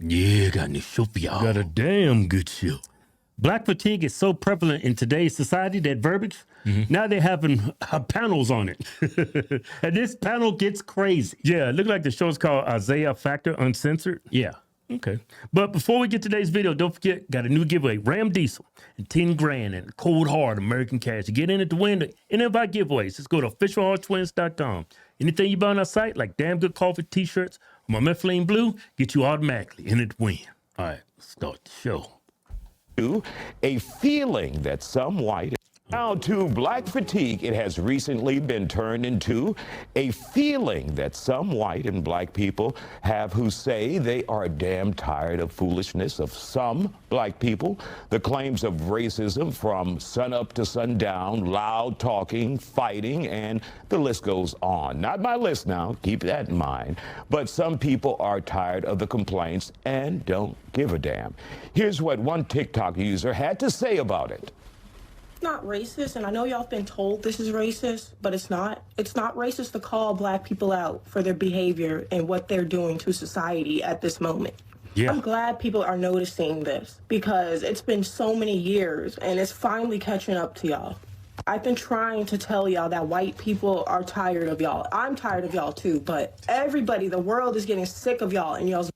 Yeah, got a new show for y'all. Got a damn good show. Black fatigue is so prevalent in today's society that verbiage, now they're having panels on it. And this panel gets crazy. Yeah, it looks like the show's called Isaiah Factor Uncensored. Yeah. Okay. But before we get to today's video, don't forget, got a new giveaway. Ram Diesel and 10 grand and cold hard American cash. To get in it to win any of our giveaways, just go to officialhardtwins.com. Anything you buy on our site, like damn good coffee, t-shirts, or my Methylene Blue, get you automatically in it to win. All right, let's start the show. A feeling that some white... Now to black fatigue, it has recently been turned into a feeling that some white and black people have who say they are damn tired of foolishness of some black people, the claims of racism from sunup to sundown, loud talking, fighting, and the list goes on. Not my list now, keep that in mind, but some people are tired of the complaints and don't give a damn. Here's what one TikTok user had to say about it. Not racist, and I know y'all have been told this is racist, but it's not. It's not racist to call black people out for their behavior and what they're doing to society at this moment. Yeah. I'm glad people are noticing this because it's been so many years and it's finally catching up to y'all. I've been trying to tell y'all that white people are tired of y'all. I'm tired of y'all too, but everybody, the world is getting sick of y'all and y'all's...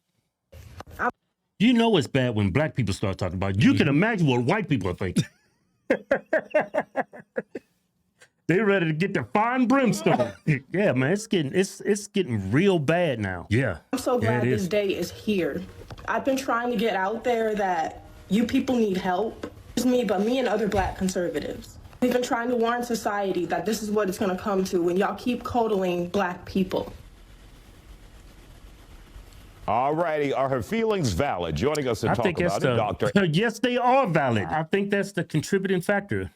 You know it's bad when black people start talking about it. You can imagine what white people are thinking. They ready to get the fine brimstone. Yeah, man, it's getting real bad now. Yeah. I'm so glad this day is here. I've been trying to get out there that you people need help. It's me, but me and other black conservatives. We've been trying to warn society that this is what it's gonna come to when y'all keep coddling black people. All righty, are her feelings valid? Joining us to talk about it, Doctor. Yes, they are valid. I think that's the contributing factor.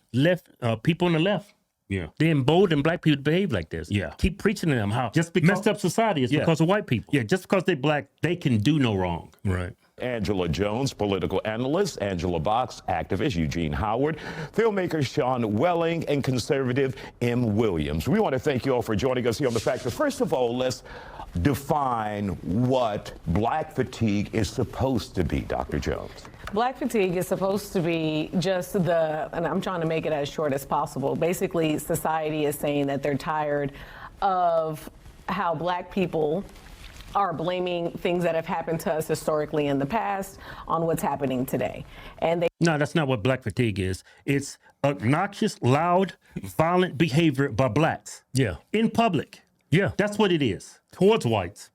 People on the left. Yeah. They embolden black people to behave like this. Yeah. Keep preaching to them how just because messed up society is because of white people. Yeah, just because they're black, they can do no wrong. Right. Angela Jones, political analyst, Angela Box, activist, Eugene Howard, filmmaker Sean Welling, and conservative M. Williams. We want to thank you all for joining us here on The Factor. First of all, let's define what black fatigue is supposed to be, Dr. Jones. Black fatigue is supposed to be just and I'm trying to make it as short as possible. Basically, society is saying that they're tired of how black people are blaming things that have happened to us historically in the past on what's happening today. And no, that's not what black fatigue is. It's obnoxious, loud, violent behavior by blacks. Yeah. In public. Yeah. That's what it is. Towards whites.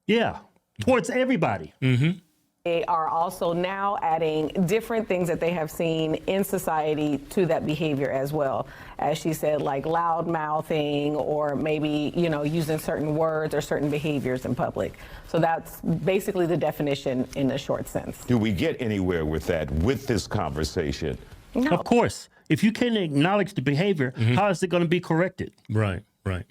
Yeah. Towards everybody. Mm-hmm. They are also now adding different things that they have seen in society to that behavior as well. As she said, like loud mouthing or maybe, using certain words or certain behaviors in public. So that's basically the definition in a short sense. Do we get anywhere with that, with this conversation? No. Of course. If you can't acknowledge the behavior, how is it going to be corrected? Right, right.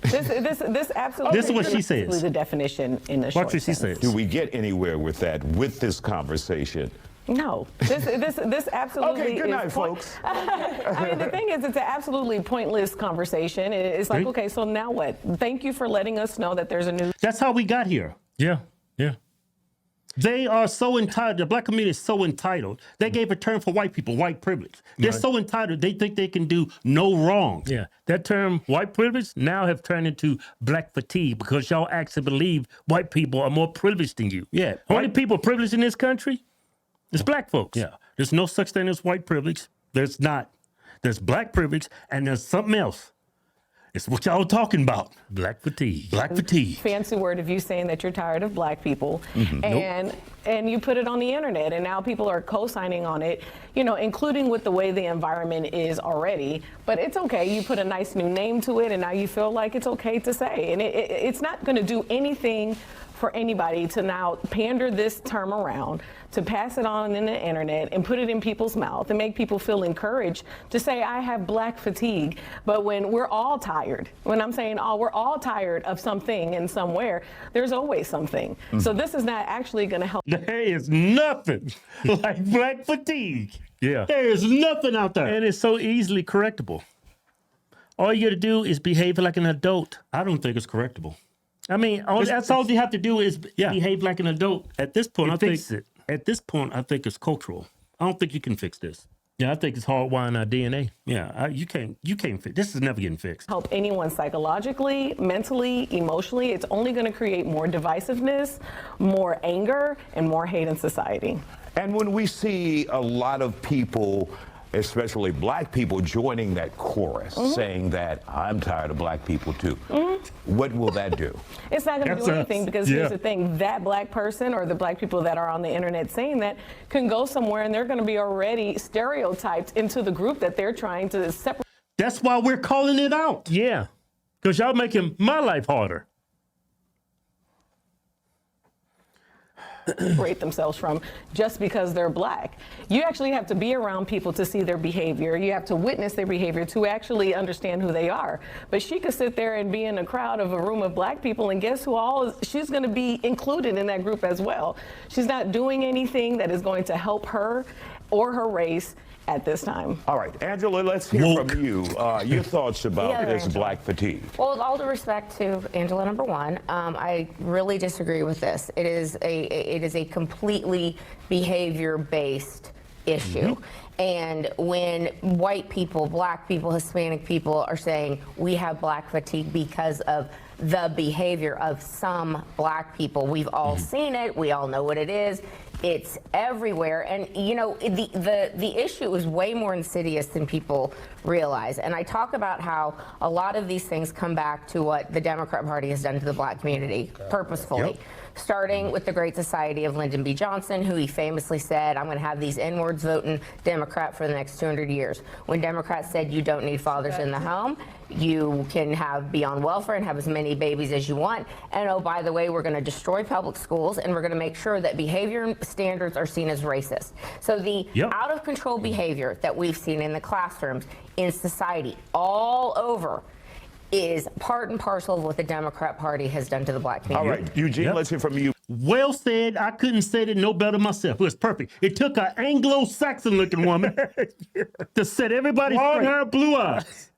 This absolutely. This is what she says. The definition in a short sense. She says. Do we get anywhere with that, with this conversation? No. This absolutely. Okay. Good night, folks. I mean, the thing is, it's an absolutely pointless conversation. It's like, okay, so now what? Thank you for letting us know that there's a new. That's how we got here. Yeah. Yeah. They are so entitled. The black community is so entitled. They gave a term for white people, white privilege. They're so entitled, they think they can do no wrong. Yeah. That term, white privilege, now have turned into black fatigue because y'all actually believe white people are more privileged than you. Yeah. Only people privileged in this country is black folks. Yeah. There's no such thing as white privilege. There's not. There's black privilege and there's something else. It's what y'all talking about. Black fatigue. Black fatigue. Fancy word of you saying that you're tired of black people. And you put it on the internet and now people are co-signing on it, including with the way the environment is already. But it's okay. You put a nice new name to it and now you feel like it's okay to say. And it's not going to do anything for anybody to now pander this term around, to pass it on in the internet and put it in people's mouth and make people feel encouraged to say, I have black fatigue. But when we're all tired, when I'm saying, we're all tired of something and somewhere, there's always something. So this is not actually going to help. There is nothing like black fatigue. Yeah. There is nothing out there. And it's so easily correctable. All you got to do is behave like an adult. I don't think it's correctable. I mean, that's all you have to do is behave like an adult. At this point, I think it's cultural. I don't think you can fix this. Yeah, I think it's hardwired in our DNA. Yeah, you can't fix this. Is never getting fixed. Help anyone psychologically, mentally, emotionally. It's only going to create more divisiveness, more anger, and more hate in society. And when we see a lot of people, especially black people, joining that chorus, saying that I'm tired of black people too, what will that do? It's not going to do anything because here's the thing, that black person or the black people that are on the internet saying that can go somewhere and they're going to be already stereotyped into the group that they're trying to separate. That's why we're calling it out. Yeah, because y'all making my life harder. Separate themselves from just because they're black. You actually have to be around people to see their behavior. You have to witness their behavior to actually understand who they are. But she could sit there and be in a crowd of a room of black people, and guess who she's going to be included in that group as well. She's not doing anything that is going to help her or her race at this time. All right, Angela, let's hear from you. Your thoughts about this black fatigue. Well, with all due respect to Angela, number one, I really disagree with this. It is a completely behavior-based issue. And when white people, black people, Hispanic people are saying we have black fatigue because of the behavior of some black people, we've all seen it. We all know what it is. It's everywhere, and you know the issue is way more insidious than people realize. And I talk about how a lot of these things come back to what the Democrat Party has done to the black community purposefully. Starting with the Great Society of Lyndon B. Johnson, who he famously said, I'm going to have these N-words voting Democrat for the next 200 years. When Democrats said you don't need fathers in the home, you can be on welfare and have as many babies as you want. And oh, by the way, we're going to destroy public schools and we're going to make sure that behavior standards are seen as racist. So the out of control behavior that we've seen in the classrooms, in society, all over, is part and parcel of what the Democrat Party has done to the black community. All right, Eugene, let's hear from you. Well said. I couldn't say it no better myself. It was perfect. It took an Anglo-Saxon looking woman to set everybody straight. Her blue eyes.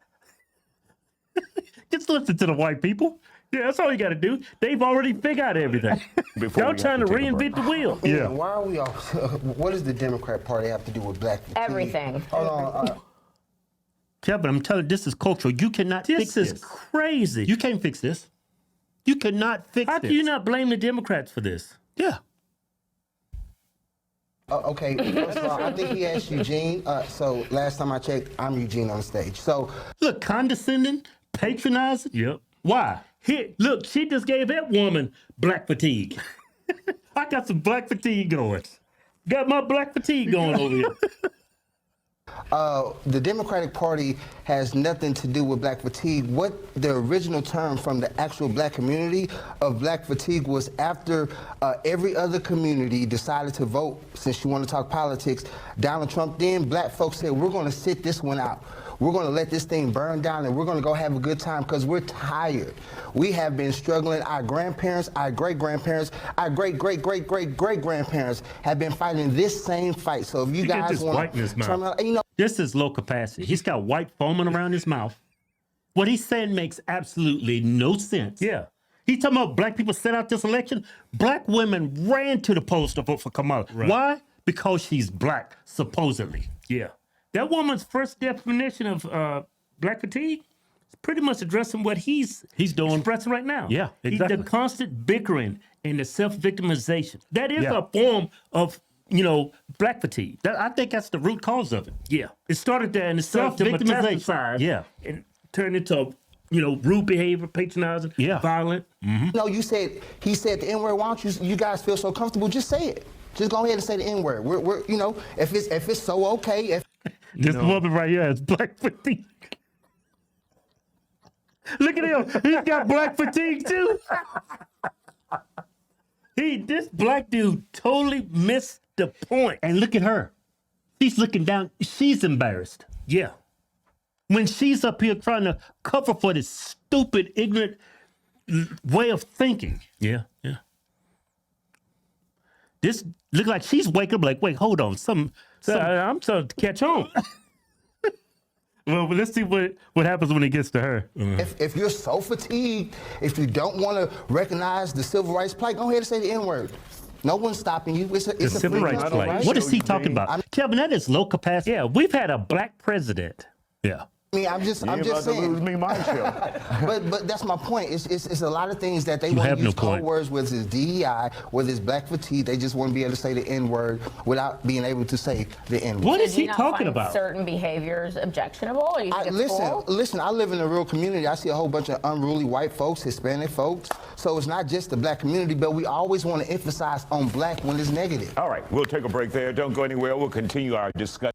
Just listen to the white people. Yeah, that's all you got to do. They've already figured out everything. Y'all trying to reinvent the wheel. Yeah. Why are we all? What does the Democrat Party have to do with black fatigue? Everything. Hold on. Kevin, I'm telling you, this is cultural. You cannot fix this. This is crazy. You can't fix this. You cannot fix this. How do you not blame the Democrats for this? Yeah. Okay, first of all, I think he asked Eugene. So last time I checked, I'm Eugene on the stage. So look, condescending, patronizing. Yep. Why? Here, look, she just gave that woman black fatigue. I got some black fatigue going. Got my black fatigue going over here. The Democratic Party has nothing to do with black fatigue. What the original term from the actual black community of black fatigue was after every other community decided to vote, since you want to talk politics, Donald Trump, then black folks said, we're going to sit this one out. We're going to let this thing burn down and we're going to go have a good time because we're tired. We have been struggling. Our grandparents, our great-grandparents, our great-great-great-great-great-grandparents have been fighting this same fight. So if you guys want to, you know. This is low capacity. He's got white foaming around his mouth. What he's saying makes absolutely no sense. Yeah. He's talking about black people set out this election. Black women ran to the polls to vote for Kamala. Right. Why? Because she's black, supposedly. Yeah. That woman's first definition of black fatigue is pretty much addressing what he's doing, expressing right now. Yeah, exactly. The constant bickering and the self-victimization. That is a form of, black fatigue. I think that's the root cause of it. Yeah. It started there in the self-victimization. Yeah. And turned into, rude behavior, patronizing, violent. Mm-hmm. No, he said the N-word. Why don't you guys feel so comfortable? Just say it. Just go ahead and say the N-word. We're if it's so okay. This woman right here has black fatigue. Look at him. He's got black fatigue too. This black dude totally missed the point. And look at her. She's looking down. She's embarrassed. Yeah. When she's up here trying to cover for this stupid, ignorant way of thinking. Yeah, yeah. This look like she's waking up like, wait, hold on. I'm starting to catch on. Well, let's see what happens when it gets to her. If you're so fatigued, if you don't want to recognize the civil rights plight, go ahead and say the N-word. No one's stopping you. It's a Civil rights plight. What is he talking about? Kevin, that is low capacity. Yeah, we've had a black president. Yeah. I mean, I'm just about saying. to lose me my show. but that's my point. It's a lot of things that they want to use code words, whether it's DEI, whether it's black fatigue. They just want to be able to say the N-word without being able to say the N-word. What is he talking find about? Certain behaviors objectionable? Or you think it's cool? Listen. I live in a real community. I see a whole bunch of unruly white folks, Hispanic folks. So it's not just the black community, but we always want to emphasize on black when it's negative. All right, we'll take a break there. Don't go anywhere. We'll continue our discussion.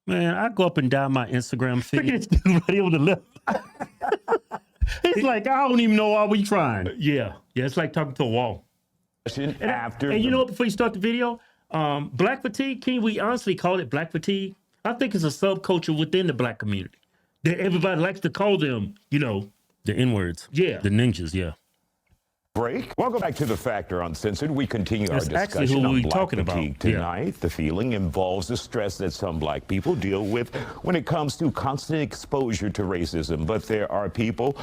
Man, I go up and down my Instagram feed. Look at this dude right on the left. He's like, I don't even know why we trying. Yeah, it's like talking to a wall. And you know what, before you start the video, black fatigue, can we honestly call it black fatigue? I think it's a subculture within the black community that everybody likes to call them, the N-words. Yeah. The ninjas, yeah. Break. Welcome back to The Factor Uncensored. We continue our discussion on black fatigue tonight. Yeah. The feeling involves the stress that some black people deal with when it comes to constant exposure to racism. But there are people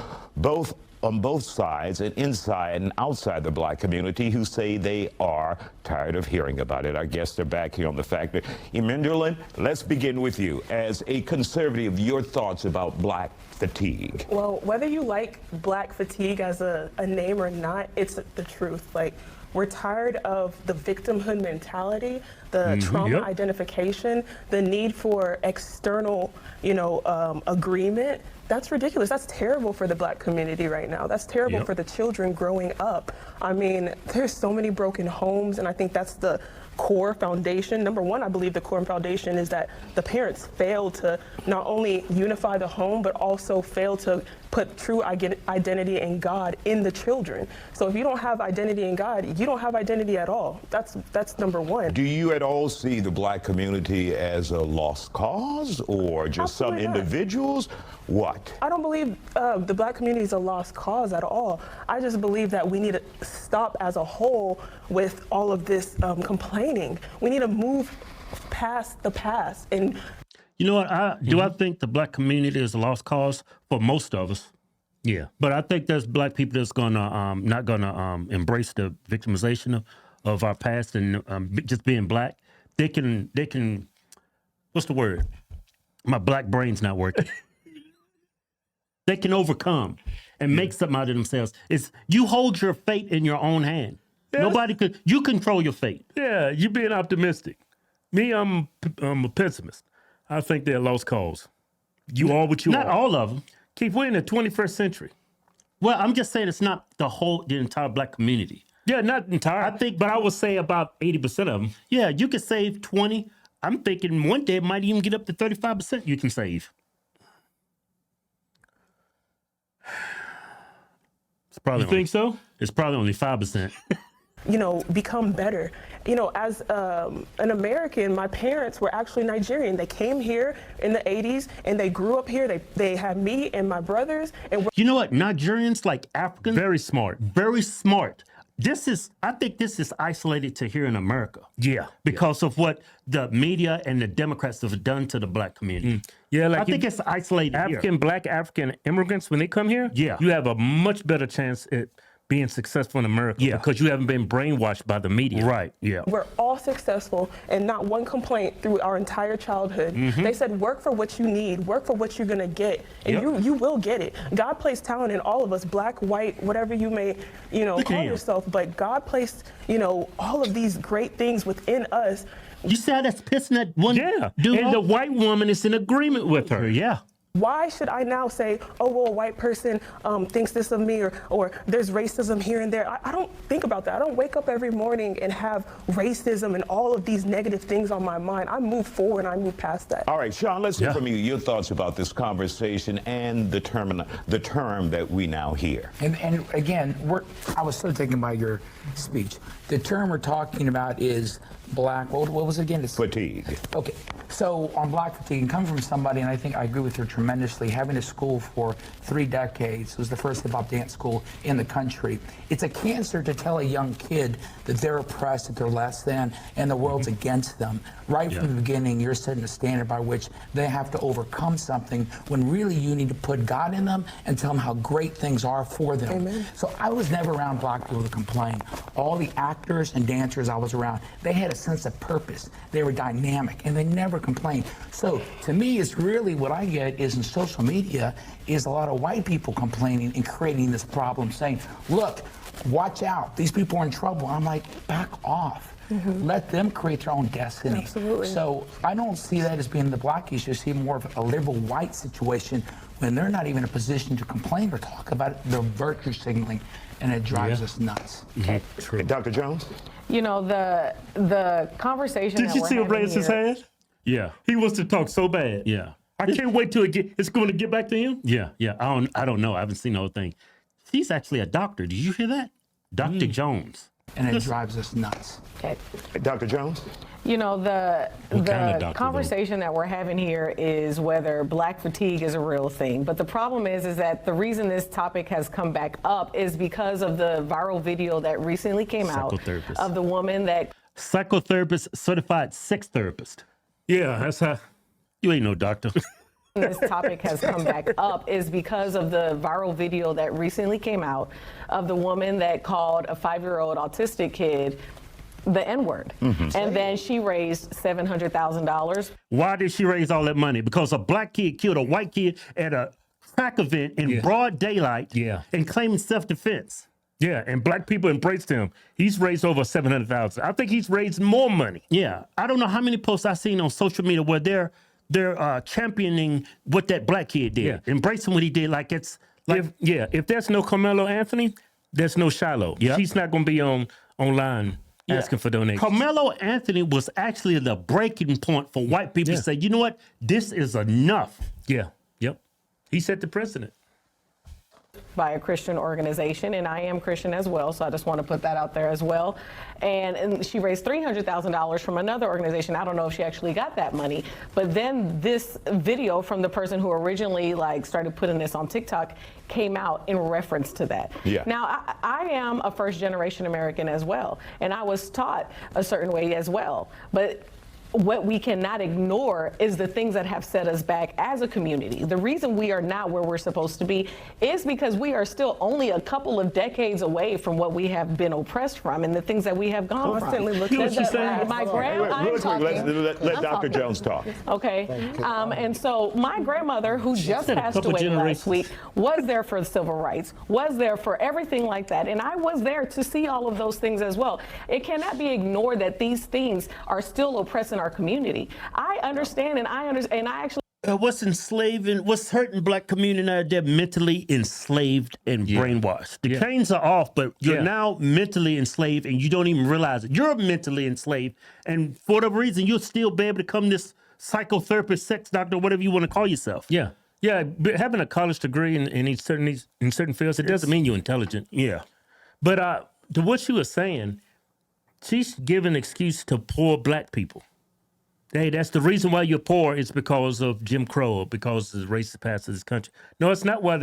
on both sides and inside and outside the black community who say they are tired of hearing about it. Our guests are back here on The Factor. Emenderlin, let's begin with you. As a conservative, your thoughts about black fatigue. Well, whether you like black fatigue as a name or not, it's the truth. Like, we're tired of the victimhood mentality, the trauma identification, the need for external, agreement. That's ridiculous. That's terrible for the black community right now. That's terrible for the children growing up. I mean, there's so many broken homes, and I think that's the core foundation. Number one, I believe the core foundation is that the parents fail to not only unify the home, but also fail to put true identity in God in the children. So if you don't have identity in God, you don't have identity at all. That's number one. Do you at all see the black community as a lost cause, or just some individuals? What? I don't believe the black community is a lost cause at all. I just believe that we need to stop as a whole with all of this complaining. We need to move past the past. And you know what? Do I think the black community is a lost cause? For most of us, yeah. But I think there's black people that's gonna not gonna embrace the victimization of our past and just being black. They can. What's the word? My black brain's not working. They can overcome and make something out of themselves. It's you hold your fate in your own hand. Yeah. Nobody could. You control your fate. Yeah, you being optimistic. Me, I'm a pessimist. I think they're a lost cause. You are what you are. Not all of them. Keith, we're in the 21st century. Well, I'm just saying it's not the entire black community. Yeah, not entire. I think, but I would say about 80% of them. Yeah, you could save 20. I'm thinking one day it might even get up to 35% you can save. It's probably you think so? It's probably only 5%. Become better. As an American, my parents were actually Nigerian. They came here in the 80s and they grew up here. They had me and my brothers. And you know what? Nigerians, like Africans, very smart. Very smart. I think this is isolated to here in America. Yeah. Because of what the media and the Democrats have done to the black community. Yeah, like I think it's isolated Black African immigrants, when they come here, you have a much better chance at being successful in America because you haven't been brainwashed by the media. Right, yeah. We're all successful and not one complaint through our entire childhood. They said work for what you need, work for what you're gonna get, and you will get it. God placed talent in all of us, black, white, whatever you may, call yourself, but God placed, all of these great things within us. You see how that's pissing that one dude? And the white woman is in agreement with her, Why should I now say, oh, well, a white person thinks this of me, or there's racism here and there? I don't think about that. I don't wake up every morning and have racism and all of these negative things on my mind. I move forward and I move past that. All right, Sean, let's hear from you. Your thoughts about this conversation and the term that we now hear. And again, I was so taken by your speech. The term we're talking about is black, what was it again? Fatigue. Okay, so on black fatigue, and coming from somebody, and I think I agree with her tremendously, having a school for 3 decades, it was the first hip-hop dance school in the country. It's a cancer to tell a young kid that they're oppressed, that they're less than, and the world's against them. Right from the beginning, you're setting a standard by which they have to overcome something, when really you need to put God in them and tell them how great things are for them. Amen. So I was never around black people to complain. All the actors and dancers I was around, they had a sense of purpose. They were dynamic, and they never complained. So to me, it's really what I get is in social media is a lot of white people complaining and creating this problem, saying, look, watch out, these people are in trouble. I'm like, back off. Let them create their own destiny. Absolutely. So I don't see that as being the black issue. I see more of a liberal white situation when they're not even in a position to complain or talk about it. They're virtue signaling, and it drives us nuts. Okay. Dr. Jones? You know, the conversation Did you see him raise his hand? Yeah. He wants to talk so bad. Yeah. I can't wait till it's going to get back to him. Yeah. Yeah. I don't know. I haven't seen the whole thing. He's actually a doctor. Did you hear that? Dr. Jones. And it drives us nuts. Okay. Dr. Jones? You know, the kind of doctor, conversation that we're having here is whether black fatigue is a real thing. But the problem is that the reason this topic has come back up is because of the viral video that recently came out Psychotherapist. of the woman that Psychotherapist, certified sex therapist. Yeah, that's how. You ain't no doctor. this topic has come back up is because of the viral video that recently came out of the woman that called a 5-year-old autistic kid the N-word. And then she raised $700,000. Why did she raise all that money? Because a black kid killed a white kid at a track event in broad daylight and claiming self-defense. Yeah, and black people embraced him. He's raised over $700,000. I think he's raised more money. Yeah, I don't know how many posts I've seen on social media where they're championing what that black kid did, embracing what he did. Like it's like if there's no Carmelo Anthony, there's no Shiloh. She's not going to be online asking for donations. Carmelo Anthony was actually the breaking point for white people to say, you know what, this is enough. Yeah, yep. He set the precedent. By a Christian organization, and I am Christian as well, so I just want to put that out there as well. And she raised $300,000 from another organization. I don't know if she actually got that money, but then this video from the person who originally started putting this on TikTok came out in reference to that. Yeah. Now, I am a first-generation American as well, and I was taught a certain way as well, but what we cannot ignore is the things that have set us back as a community. The reason we are not where we're supposed to be is because we are still only a couple of decades away from what we have been oppressed from and the things that we have gone Constantly from. looking at that. My Really quick, let Dr. Jones talk. Okay, and so my grandmother, who just said a passed couple away last generations. week, was there for the civil rights, was there for everything like that, and I was there to see all of those things as well. It cannot be ignored that these things are still oppressing our community. I understand, and I actually. What's hurting black community now? They're mentally enslaved and brainwashed. The chains are off, but you're now mentally enslaved and you don't even realize it. You're mentally enslaved, and for whatever reason, you'll still be able to become this psychotherapist, sex doctor, whatever you want to call yourself. Yeah. Yeah, but having a college degree in certain fields, it doesn't mean you're intelligent. Yeah. But to what she was saying, she's giving an excuse to poor black people. Hey, that's the reason why you're poor is because of Jim Crow or because of the racist past of this country. No, it's not why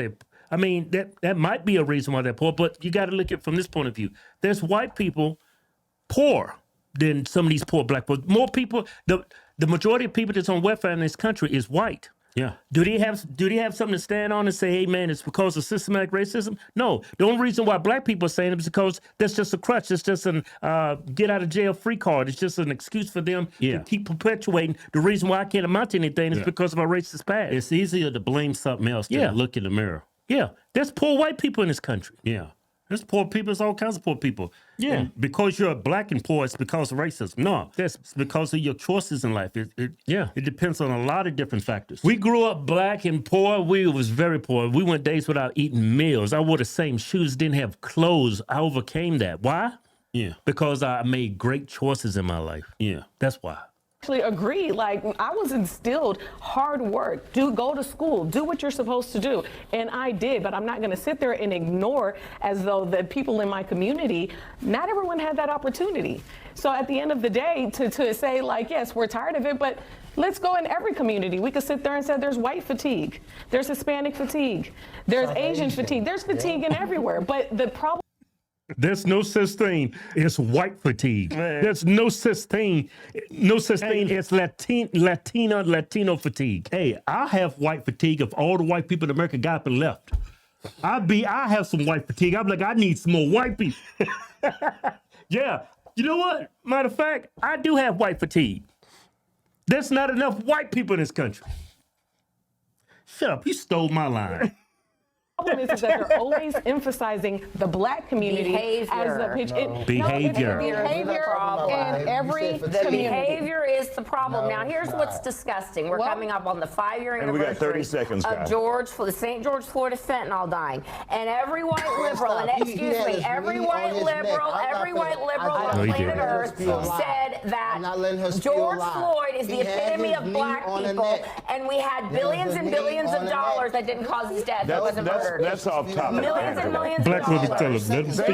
I mean, that might be a reason why they're poor, but you got to look at it from this point of view. There's white people poor than some of these poor black people. More people, the majority of people that's on welfare in this country is white. Yeah. Do they have something to stand on and say, hey, man, it's because of systematic racism? No. The only reason why black people are saying it is because that's just a crutch. It's just an get out of jail free card. It's just an excuse for them to keep perpetuating. The reason why I can't amount to anything is because of our racist past. It's easier to blame something else than look in the mirror. Yeah. There's poor white people in this country. Yeah. There's poor people. There's all kinds of poor people. Yeah. And because you're black and poor, it's because of racism. No, it's because of your choices in life. It depends on a lot of different factors. We grew up black and poor. We was very poor. We went days without eating meals. I wore the same shoes, didn't have clothes. I overcame that. Why? Yeah. Because I made great choices in my life. Yeah. That's why. Actually agree. I was instilled hard work, go to school, do what you're supposed to do, and I did. But I'm not going to sit there and ignore as though the people in my community, not everyone had that opportunity. So at the end of the day, to say like, yes, we're tired of it, but let's go in every community. We could sit there and say there's white fatigue, there's Hispanic fatigue, there's Asian fatigue, there's fatigue in everywhere. But the problem. There's no such thing as white fatigue. Man. There's no such thing as Latino fatigue. Hey, I have white fatigue if all the white people in America got up and left. I have some white fatigue. I'm like, I need some more white people. Yeah. You know what? Matter of fact, I do have white fatigue. There's not enough white people in this country. Shut up. You stole my line. The problem is that they're always emphasizing the black community as the pitch. Behavior. And every The behavior is the problem. Now, here's what's disgusting. We're coming up on the 5-year anniversary we got 30 seconds, of the St. George, Florida fentanyl dying. And every white liberal, and every white liberal on planet Earth said that George Floyd is the epitome of black people, and we had billions and billions of dollars that didn't cause his death. It wasn't murdered. That's off topic. Millions and millions Black of dollars. women tell us, let them speak.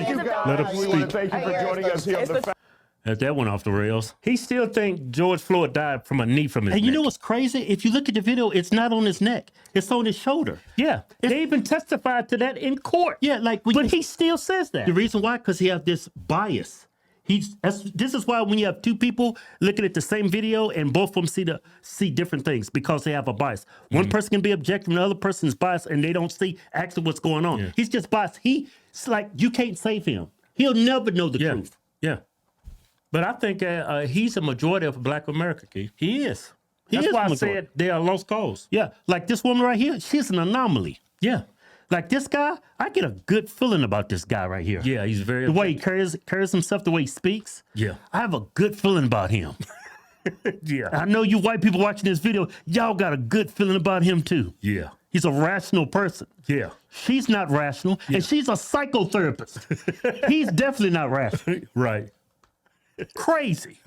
Let them speak. Thank you for joining us here on the That went off the rails. He still think George Floyd died from a knee from his neck. And you know what's crazy? If you look at the video, it's not on his neck. It's on his shoulder. Yeah. They even testified to that in court. Yeah, but he still says that. The reason why? Because he has this bias. This is why when you have two people looking at the same video and both of them see different things because they have a bias. One person can be objective and the other person's biased and they don't see actually what's going on. Yeah. He's just biased. It's like you can't save him. He'll never know the truth. Yeah. But I think he's a majority of Black America, Keith. He is. That's why I said they are lost cause. Yeah. Like this woman right here, she's an anomaly. Yeah. Like this guy, I get a good feeling about this guy right here. Yeah, he's very... The way he carries himself, the way he speaks. Yeah. I have a good feeling about him. Yeah. I know you white people watching this video, y'all got a good feeling about him too. Yeah. He's a rational person. Yeah. She's not rational, and she's a psychotherapist. He's definitely not rational. Right. Crazy.